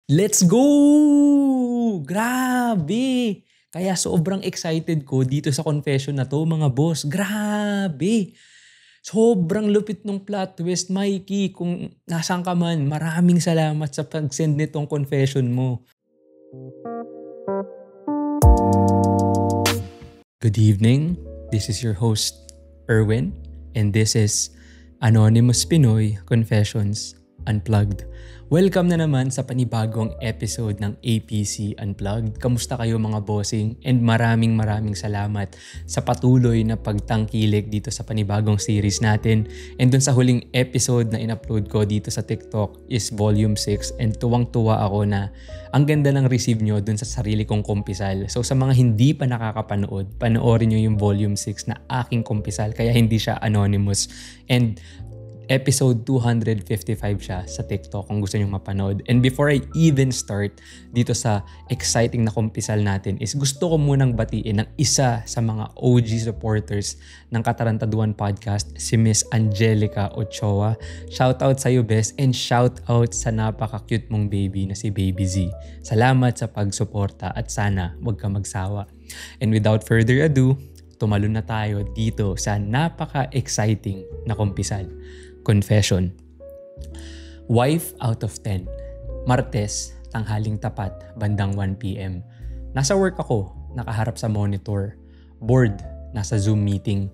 Let's go! Grabe! Kaya sobrang excited ko dito sa confession na to mga boss. Grabe! Sobrang lupit ng plot twist, Mikey. Kung nasaan ka man, maraming salamat sa pag-send nitong confession mo. Good evening. This is your host, Erwin. And this is Anonymous Pinoy Confessions Unplugged. Welcome na naman sa panibagong episode ng APC Unplugged. Kamusta kayo mga bossing? And maraming salamat sa patuloy na pagtangkilik dito sa panibagong series natin. And dun sa huling episode na in-upload ko dito sa TikTok is Volume 6. And tuwang-tuwa ako na ang ganda ng receive nyo dun sa sarili kong kumpisal. So sa mga hindi pa nakakapanood, panoorin nyo yung Volume 6 na aking kumpisal. Kaya hindi siya anonymous. And episode 255 siya sa TikTok kung gusto nyo mapanood. And before I even start dito sa exciting na kumpisal natin is gusto ko munang batiin ng isa sa mga OG supporters ng Katarantaduan Podcast, si Miss Angelica Ochoa. Shoutout sa'yo, Bes, and shoutout sa napaka-cute mong baby na si Baby Z. Salamat sa pagsuporta at sana huwag ka magsawa. And without further ado, tumalon na tayo dito sa napaka-exciting na kumpisal. Confession. Wife out of 10. Martes, tanghaling tapat, bandang 1 p.m. Nasa work ako, nakaharap sa monitor. Bored, nasa Zoom meeting.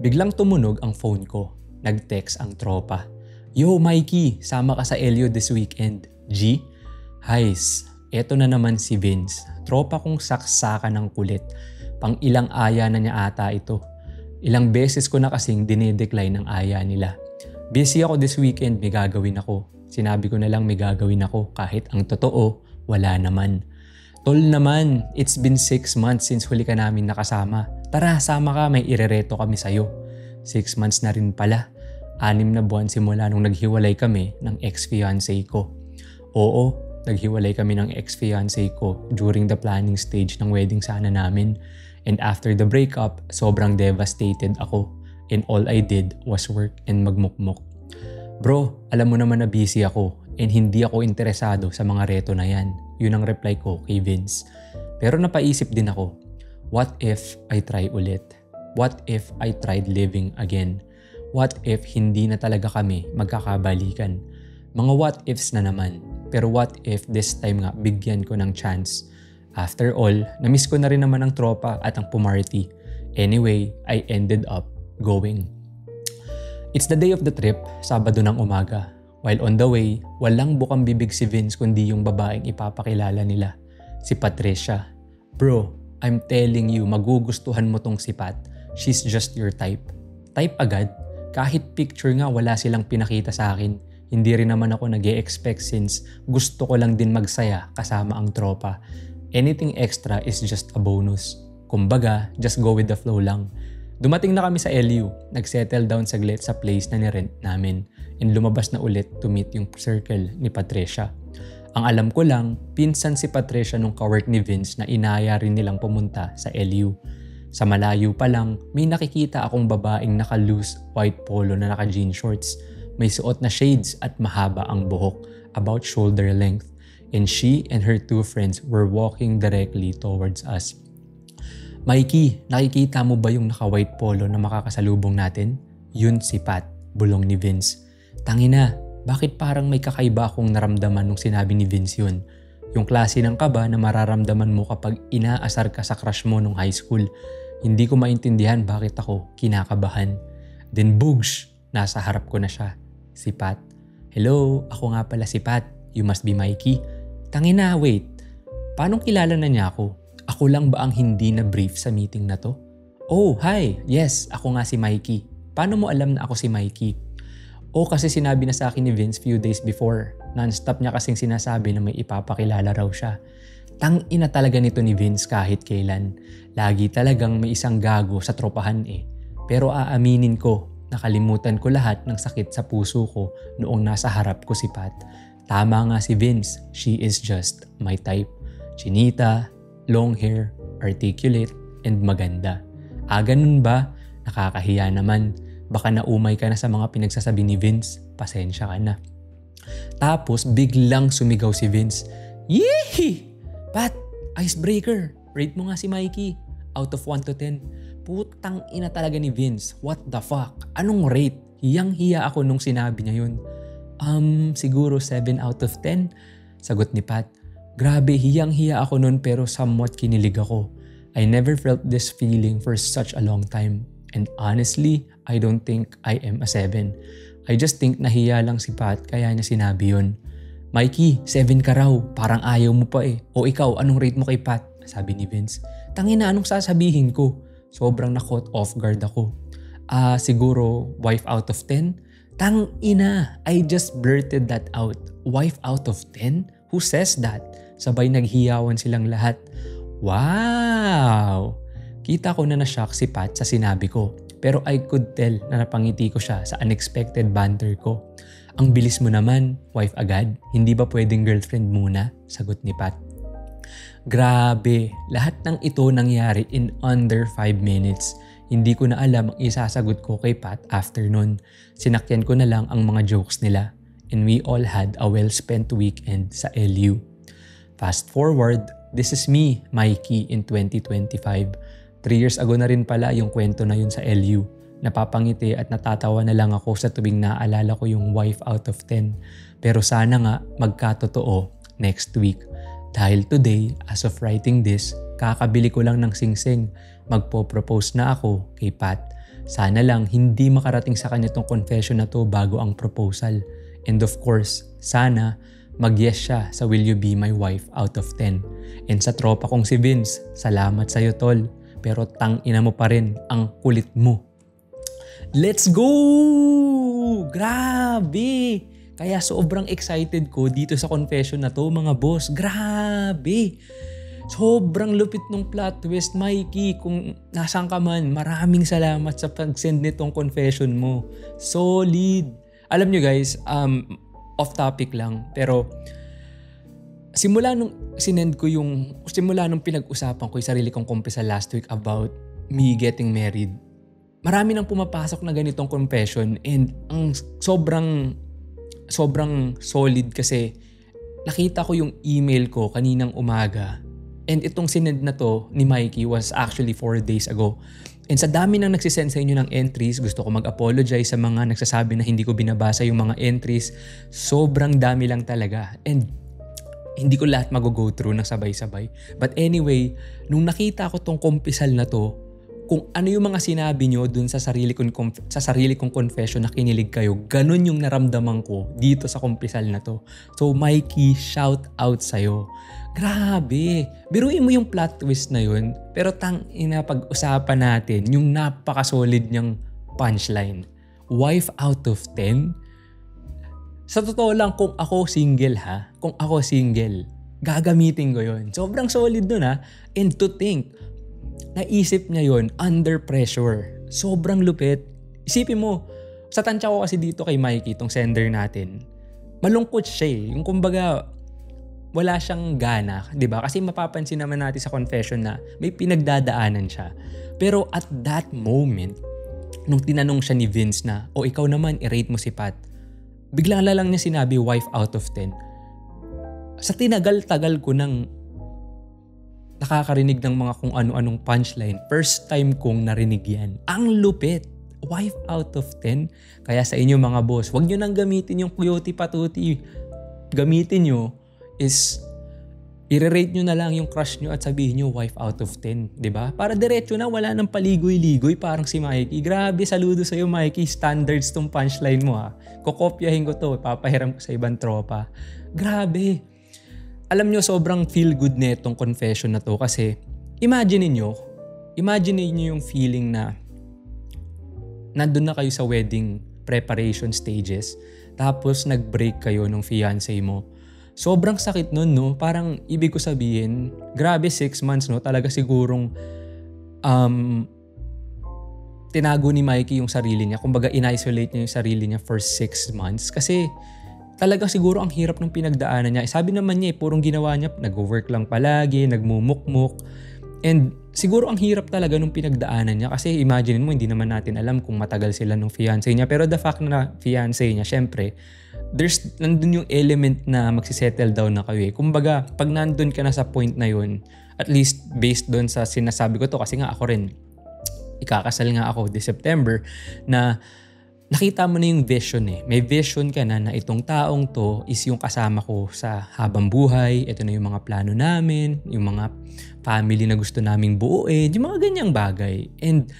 Biglang tumunog ang phone ko. Nag-text ang tropa. Yo Mikey, sama ka sa Elio this weekend. G? Highs, eto na naman si Vince. Tropa kong saksakan ng kulit. Pang ilang aya na niya ata ito. Ilang beses ko na kasing dinedecline ang aya nila. Busy ako this weekend, may gagawin ako. Sinabi ko na lang may gagawin ako kahit ang totoo, wala naman. Tol naman, it's been 6 months since huli ka namin nakasama. Tara, sama ka, may irereto kami sa'yo. 6 months na rin pala. 6 na buwan simula nung naghiwalay kami ng ex-fiancé ko. Oo, naghiwalay kami ng ex-fiancé ko during the planning stage ng wedding sana namin. And after the breakup, sobrang devastated ako. And all I did was work and magmukmok. Bro, alam mo naman na busy ako and hindi ako interesado sa mga reto na yan. Yun ang reply ko kay Vince. Pero napaisip din ako, what if I try ulit? What if I tried living again? What if hindi na talaga kami magkakabalikan? Mga what ifs na naman. Pero what if this time nga bigyan ko ng chance? After all, namiss ko na rin naman ang tropa at ang pumarty. Anyway, I ended up going. It's the day of the trip, Sabado ng umaga. While on the way, walang bukang bibig si Vince kundi yung babaeng ipapakilala nila, si Patricia. Bro, I'm telling you, magugustuhan mo tong si Pat. She's just your type. Type agad? Kahit picture nga wala silang pinakita sa akin. Hindi rin naman ako nag-e-expect since gusto ko lang din magsaya kasama ang tropa. Anything extra is just a bonus. Kumbaga, just go with the flow lang. Dumating na kami sa LU, nag-settle down saglit sa place na nirent namin and lumabas na ulit to meet yung circle ni Patricia. Ang alam ko lang, pinsan si Patricia nung kawork ni Vince na inaya rin nilang pumunta sa LU. Sa malayo pa lang, may nakikita akong babaeng naka-loose white polo na naka-jean shorts. May suot na shades at mahaba ang buhok, about shoulder length. And she and her 2 friends were walking directly towards us. Mikey, nakikita mo ba yung naka-white polo na makakasalubong natin? Yun si Pat, bulong ni Vince. Tangina, bakit parang may kakaiba akong naramdaman nung sinabi ni Vince yun? Yung klase ng kaba na mararamdaman mo kapag inaasar ka sa crush mo nung high school. Hindi ko maintindihan bakit ako kinakabahan. Then boogs, nasa harap ko na siya. Si Pat. Hello, ako nga pala si Pat. You must be Mikey. Tangina, wait. Paano kilala na niya ako? Ako lang ba ang hindi na-brief sa meeting na to? Oh, hi! Yes, ako nga si Mikey. Paano mo alam na ako si Mikey? Oh, kasi sinabi na sa akin ni Vince few days before. Non-stop niya kasing sinasabi na may ipapakilala raw siya. Tang-ina talaga nito ni Vince kahit kailan. Lagi talagang may isang gago sa tropahan eh. Pero aaminin ko, nakalimutan ko lahat ng sakit sa puso ko noong nasa harap ko si Pat. Tama nga si Vince, she is just my type. Chinita, long hair, articulate, and maganda. Ganun ba? Nakakahiya naman. Baka naumay ka na sa mga pinagsasabi ni Vince. Pasensya ka na. Tapos biglang sumigaw si Vince. Yee! Pat, icebreaker. Rate mo nga si Mikey. Out of 1 to 10. Putang ina talaga ni Vince. What the fuck? Anong rate? Hiyang-hiya ako nung sinabi niya yun. Siguro 7 out of 10. Sagot ni Pat. Grabe, hiyang-hiya ako nun pero somewhat kinilig ako. I never felt this feeling for such a long time. And honestly, I don't think I am a 7. I just think nahiya lang si Pat kaya niya sinabi yun. Mikey, 7 ka raw. Parang ayaw mo pa eh. O ikaw, anong rate mo kay Pat? Sabi ni Vince. Tangina, anong sasabihin ko? Sobrang na-caught off guard ako. Siguro wife out of 10? Tangina, I just blurted that out. Wife out of 10? Who says that? Sabay naghiyawan silang lahat. Wow! Kita ko na na-shock si Pat sa sinabi ko. Pero I could tell na napangiti ko siya sa unexpected banter ko. Ang bilis mo naman, wife agad. Hindi ba pwedeng girlfriend muna? Sagot ni Pat. Grabe, lahat ng ito nangyari in under 5 minutes. Hindi ko na alam ang isasagot ko kay Pat after nun. Sinakyan ko na lang ang mga jokes nila. And we all had a well-spent weekend sa LU. Fast forward, this is me, Mikey, in 2025. 3 years ago na rin pala yung kwento na yun sa LU. Napapangiti at natatawa na lang ako sa tuwing naaalala ko yung wife out of 10. Pero sana nga magkatotoo next week. Dahil today, as of writing this, kakabili ko lang ng singsing. Magpo-propose na ako kay Pat. Sana lang hindi makarating sa kanya tong confession na to bago ang proposal. And of course, sana mag-yes siya sa Will You Be My Wife out of 10. And sa tropa kong si Vince, salamat sa'yo tol. Pero tang-ina mo pa rin ang kulit mo. Let's go! Grabe! Kaya sobrang excited ko dito sa confession na to mga boss. Grabe! Sobrang lupit ng plot twist, Mikey. Kung nasaan ka man, maraming salamat sa pag-send nitong confession mo. Solid! Alam nyo guys, off topic lang, pero simula nung pinag-usapan ko yung sarili kong kumpisa last week about me getting married, marami nang pumapasok na ganitong confession and ang sobrang solid kasi nakita ko yung email ko kaninang umaga and itong sinend na to ni Mikey was actually 4 days ago. And sa dami nang nagsisend sa inyo ng entries, gusto ko mag-apologize sa mga nagsasabi na hindi ko binabasa yung mga entries. Sobrang dami lang talaga. And hindi ko lahat mag-go through ng sabay-sabay. But anyway, nung nakita ko tong kumpisal na to, kung ano yung mga sinabi nyo dun sa sarili kong confession na kinilig kayo, ganun yung naramdaman ko dito sa kumpisal na to. So Mikey, shout out sa'yo. Grabe! Biruin mo yung plot twist na yun, pero pag-usapan natin yung napaka-solid niyang punchline. Wife out of 10? Sa totoo lang, kung ako single, gagamitin ko yun. Sobrang solid dun ha. And to think, naisip niya yun under pressure. Sobrang lupit. Isipin mo, sa tansya ko kasi dito kay Mikey, itong sender natin, malungkot siya eh. Yung kumbaga, wala siyang gana, di ba? Kasi mapapansin naman natin sa confession na may pinagdadaanan siya. Pero at that moment, nung tinanong siya ni Vince na, o ikaw naman, i-rate mo si Pat, biglang lang niya sinabi, wife out of 10. Sa tinagal-tagal ko nang nakakarinig ng mga kung ano-anong punchline, first time kong narinig yan. Ang lupit! Wife out of 10? Kaya sa inyo mga boss, huwag nyo nang gamitin yung coyote patuti. Gamitin nyo is i-rate nyo na lang yung crush nyo at sabihin nyo wife out of 10, di ba? Para diretso na, wala nang paligoy-ligoy parang si Mikey. Grabe, saludo sa'yo Mikey, standards tong punchline mo ha. Kokopyahin ko to, papahiram ko sa ibang tropa. Grabe. Alam nyo, sobrang feel good netong confession na to kasi imagine niyo yung feeling na nandun na kayo sa wedding preparation stages tapos nag-break kayo ng fiancé mo. Sobrang sakit nun, no? Parang ibig ko sabihin, grabe 6 months, no? Talaga sigurong tinago ni Mikey yung sarili niya. Kumbaga, in-isolate niya yung sarili niya for 6 months. Kasi talaga siguro ang hirap ng pinagdaanan niya. Sabi naman niya, purong ginawa niya, nag-work lang palagi, nagmumukmuk. And siguro ang hirap talaga nung pinagdaanan niya kasi imagine mo, hindi naman natin alam kung matagal sila nung fiancé niya. Pero the fact na fiancé niya, syempre, nandun yung element na magsisettle down na kayo eh. Kumbaga, pag nandun ka na sa point na yun, at least based doon sa sinasabi ko to, kasi nga ako rin, ikakasal nga ako this September, na nakita mo na yung vision eh. May vision ka na itong taong to is yung kasama ko sa habang buhay. Ito na yung mga plano namin, yung mga family na gusto naming buuin, yung mga ganyang bagay. And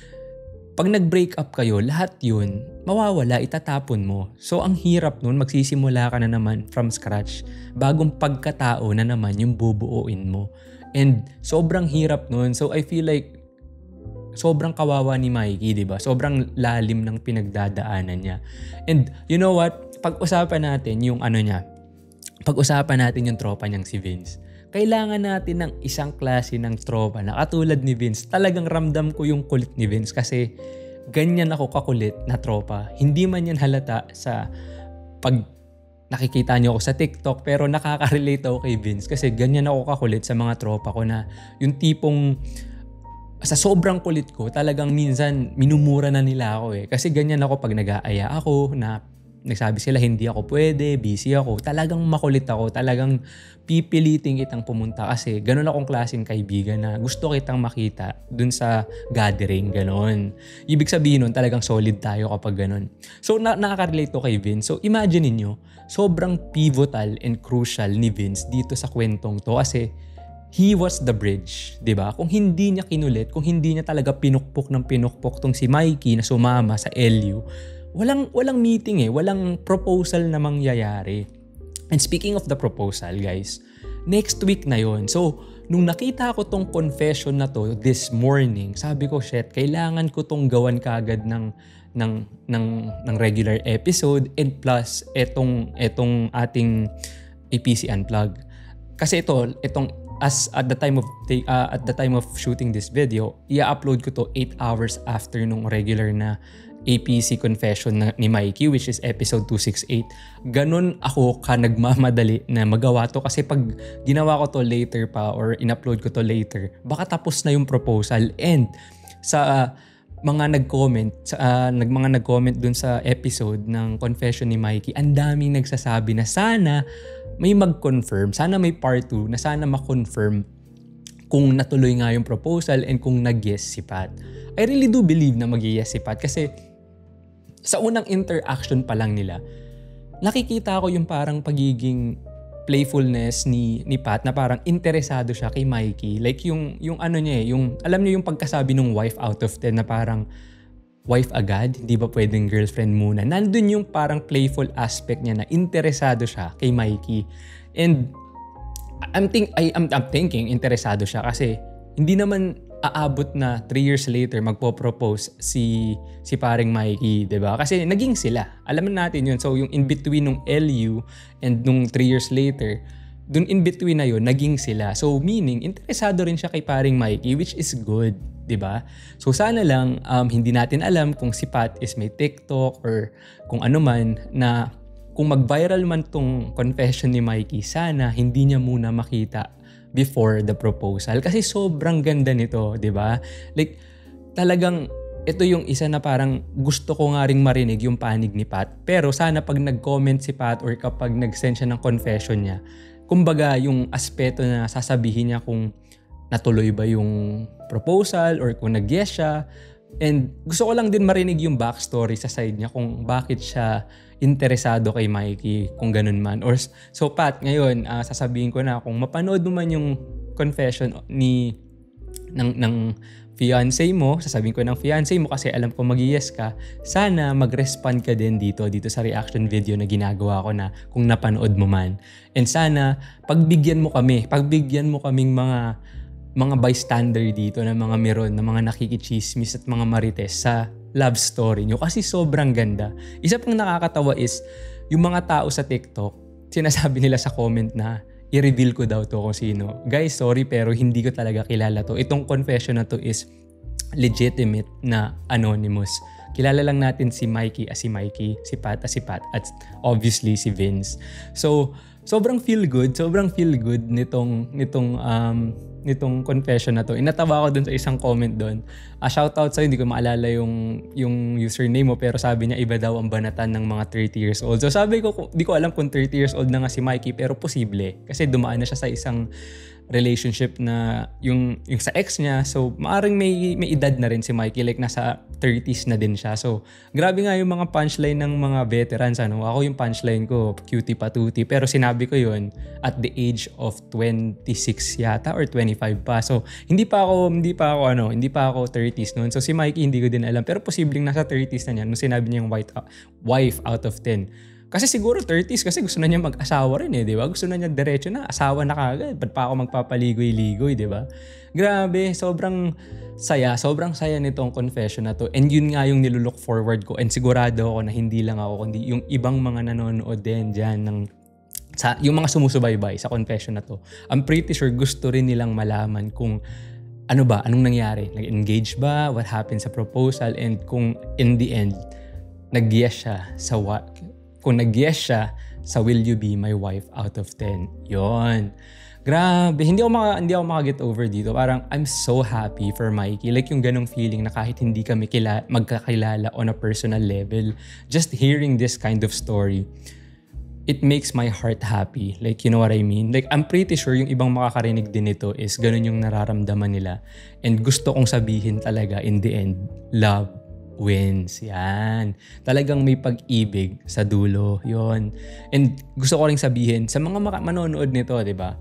pag nag-break up kayo, lahat yun, mawawala, itatapon mo. So ang hirap nun, magsisimula ka na naman from scratch. Bagong pagkatao na naman yung bubuuin mo. And sobrang hirap nun. So I feel like sobrang kawawa ni Mikey, di ba? Sobrang lalim ng pinagdadaanan niya. And you know what? Pag-usapan natin yung ano niya. Pag-usapan natin yung tropa niyang si Vince. Kailangan natin ng isang klase ng tropa na katulad ni Vince. Talagang ramdam ko yung kulit ni Vince kasi ganyan ako kakulit na tropa. Hindi man yan halata sa pag nakikita niyo ako sa TikTok, pero nakaka-relate ako kay Vince kasi ganyan ako kakulit sa mga tropa ko na yung tipong sa sobrang kulit ko, talagang minsan minumura na nila ako eh. Kasi ganyan ako pag nag-aaya ako na nagsabi sila hindi ako pwede, busy ako. Talagang makulit ako, talagang pipiliting kitang pumunta kasi ganun akong klaseng kaibigan na gusto kitang makita dun sa gathering, ganun. Ibig sabihin nun, talagang solid tayo kapag ganun. So nakaka-relate to kay Vince. So imagine niyo, sobrang pivotal and crucial ni Vince dito sa kwentong to kasi he was the bridge, 'di ba? Kung hindi niya kinulit, kung hindi niya talaga pinukpok tong si Mikey na sumama sa LU, walang meeting eh, walang proposal na mangyayari. And speaking of the proposal, guys, next week na 'yon. So, nung nakita ko tong confession na to this morning, sabi ko, shit, kailangan ko tong gawan kaagad ng regular episode and plus etong ating APC Unplug. Kasi itong as at the time of shooting this video, i-upload ko to 8 hours after nung regular na APC confession ni Mikey, which is episode 268. Ganun ako ka nagmamadali na magawa to kasi pag ginawa ko to later pa or in-upload ko to later, baka tapos na yung proposal. And sa mga nag-comment dun sa episode ng confession ni Mikey, ang daming nagsasabi na sana may mag-confirm, sana may part 2 na sana ma-confirm kung natuloy nga yung proposal and kung nag-yes si Pat. I really do believe na mag-yes si Pat kasi sa unang interaction pa lang nila, nakikita ko yung parang pagiging playfulness ni Pat na parang interesado siya kay Mikey. Like yung ano niya eh, yung alam niyo yung pagkasabi ng wife out of 10 na parang wife agad, hindi ba pwedeng girlfriend muna? Nandun yung parang playful aspect niya na interesado siya kay Mikey. And I'm thinking interesado siya kasi hindi naman aabot na 3 years later magpo-propose si paring Mikey, 'di ba? Kasi naging sila. Alam natin 'yun. So yung in between nung LU and nung 3 years later, dun in between na 'yun, naging sila. So meaning interesado rin siya kay paring Mikey, which is good. 'Di ba? So sana lang hindi natin alam kung si Pat is may TikTok or kung ano man na kung mag-viral man tong confession ni Mikey, sana hindi niya muna makita before the proposal kasi sobrang ganda nito, 'di ba? Like talagang ito yung isa na parang gusto ko nga ring marinig yung panig ni Pat. Pero sana pag nag-comment si Pat or kapag nag-send siya ng confession niya, kumbaga yung aspeto na sasabihin niya kung natuloy ba yung proposal or kung nag-yes siya. And gusto ko lang din marinig yung backstory sa side niya kung bakit siya interesado kay Mikey, kung ganun man. Or, so Pat, ngayon, sasabihin ko na kung mapanood mo man yung confession ng fiancé mo, sasabihin ko ng fiancé mo kasi alam ko mag-yes ka, sana mag-respond ka din dito sa reaction video na ginagawa ko na kung napanood mo man. And sana, pagbigyan mo kaming mga bystander dito na mga meron, na mga nakikichismis at mga marites sa love story nyo kasi sobrang ganda. Isa pang nakakatawa is yung mga tao sa TikTok, sinasabi nila sa comment na i-reveal ko daw to kung sino. Guys, sorry pero hindi ko talaga kilala to. Itong confession na to is legitimate na anonymous. Kilala lang natin si Mikey as si Mikey, si Pat as si Pat, at obviously si Vince. So, sobrang feel good nitong nitong confession na to. Inatawa ko dun sa isang comment dun. Shoutout sa'yo, hindi ko maalala yung username mo, pero sabi niya iba daw ang banatan ng mga 30 years old. So sabi ko, di ko alam kung 30 years old na nga si Mikey, pero posible. Kasi dumaan na siya sa isang relationship na yung sa ex niya. So maaring may edad na rin si Mikey, like nasa 30s na din siya. So grabe nga yung mga punchline ng mga veterans. Ako yung punchline ko, cutie patuti. Pero sinabi ko yun at the age of 26 yata or 25 pa. So hindi pa ako 30s noon. So si Mikey hindi ko din alam. Pero posibleng nasa 30s na niya nung sinabi niya yung wife out of 10. Kasi siguro 30s kasi gusto na niya mag-asawa rin di ba? Gusto na niya diretso na, asawa na kagad. Ba't pa ako magpapaligoy-ligoy, di ba? Grabe, sobrang saya nitong confession na to. And yun nga yung nilulook forward ko. And sigurado ako na hindi lang ako, kundi yung ibang mga nanonood din dyan yung mga sumusubaybay sa confession na to. I'm pretty sure gusto rin nilang malaman kung anong nangyari. Nag-engage ba? What happened sa proposal? And kung in the end, nag-yes siya sa kung nag-yes siya sa will you be my wife out of 10. Yon. Grabe. Hindi ako maka-get over dito. Parang I'm so happy for Mikey. Like yung ganong feeling na kahit hindi kami magkakilala on a personal level, just hearing this kind of story, it makes my heart happy. Like, you know what I mean? Like, I'm pretty sure yung ibang makakarinig din nito is ganun yung nararamdaman nila. And gusto kong sabihin talaga in the end, love wins. Yan. Talagang may pag-ibig sa dulo. Yon. And gusto ko ring sabihin, sa mga manonood nito, di ba?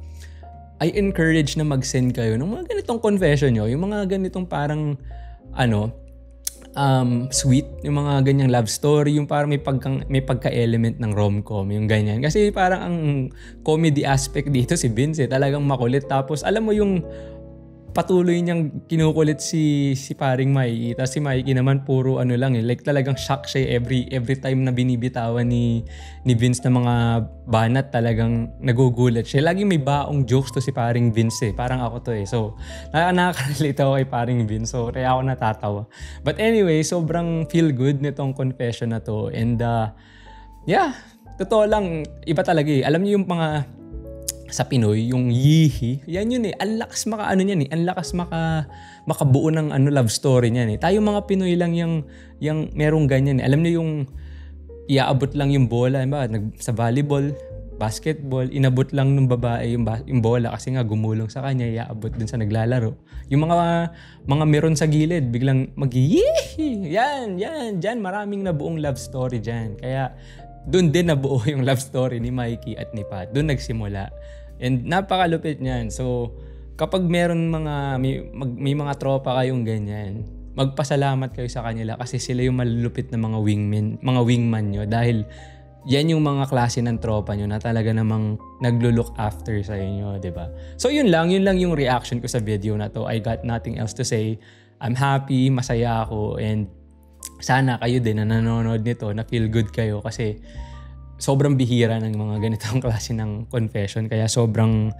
I encourage na mag-send kayo ng mga ganitong confession nyo. Yung mga ganitong parang, sweet. Yung mga ganyang love story. Yung parang may pagka-element ng rom-com. Yung ganyan. Kasi parang ang comedy aspect dito si Vince, talagang makulit. Tapos alam mo yung patuloy niyang kinukulit si paring Mikey. Tapos si Mikey naman puro like talagang shock siya every time na binibitawan ni Vince na mga banat, talagang nagugulat siya. Lagi may baong jokes to si paring Vince Parang ako to So, nakaka-relate ako kay paring Vince. So, kaya ako natatawa. But anyway, sobrang feel good nitong confession na to. And totoo lang, iba talaga Alam niyo yung mga sa Pinoy, yung yihi, yan yun ang lakas ang lakas makabuo ng love story niyan Tayo mga Pinoy lang yung merong ganyan Alam niyo yung iaabot lang yung bola, sa volleyball, basketball, inabot lang ng babae yung bola kasi nga gumulong sa kanya, iaabot dun sa naglalaro. Yung mga meron sa gilid, biglang mag-yihi. Yan, dyan, maraming nabuong love story dyan. Kaya doon din nabuo yung love story ni Mikey at ni Pat. Doon nagsimula. And napakalupit niyan. So, kapag meron may mga tropa kayong ganyan, magpasalamat kayo sa kanila kasi sila yung malulupit na mga wingman nyo dahil yan yung mga klase ng tropa nyo na talaga namang naglo-look after sa inyo, di ba? So, yun lang yung reaction ko sa video na to. I got nothing else to say. I'm happy, masaya ako, and sana kayo din na nanonood nito na feel good kayo kasi sobrang bihira ng mga ganitong klase ng confession. Kaya sobrang,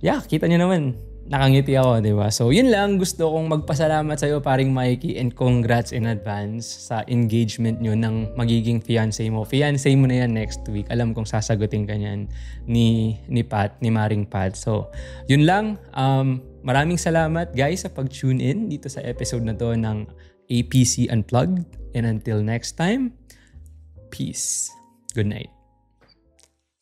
kita nyo naman, nakangiti ako, di ba? So, yun lang. Gusto kong magpasalamat sa'yo, paring Mikey, and congrats in advance sa engagement nyo ng magiging fiancé mo. Fiancé mo na yan next week. Alam kong sasagutin ka niyan ni Pat, ni Maring Pat. So, yun lang. Maraming salamat, guys, sa pag-tune in dito sa episode na to ng APC Unplugged. And until next time, peace. Good night.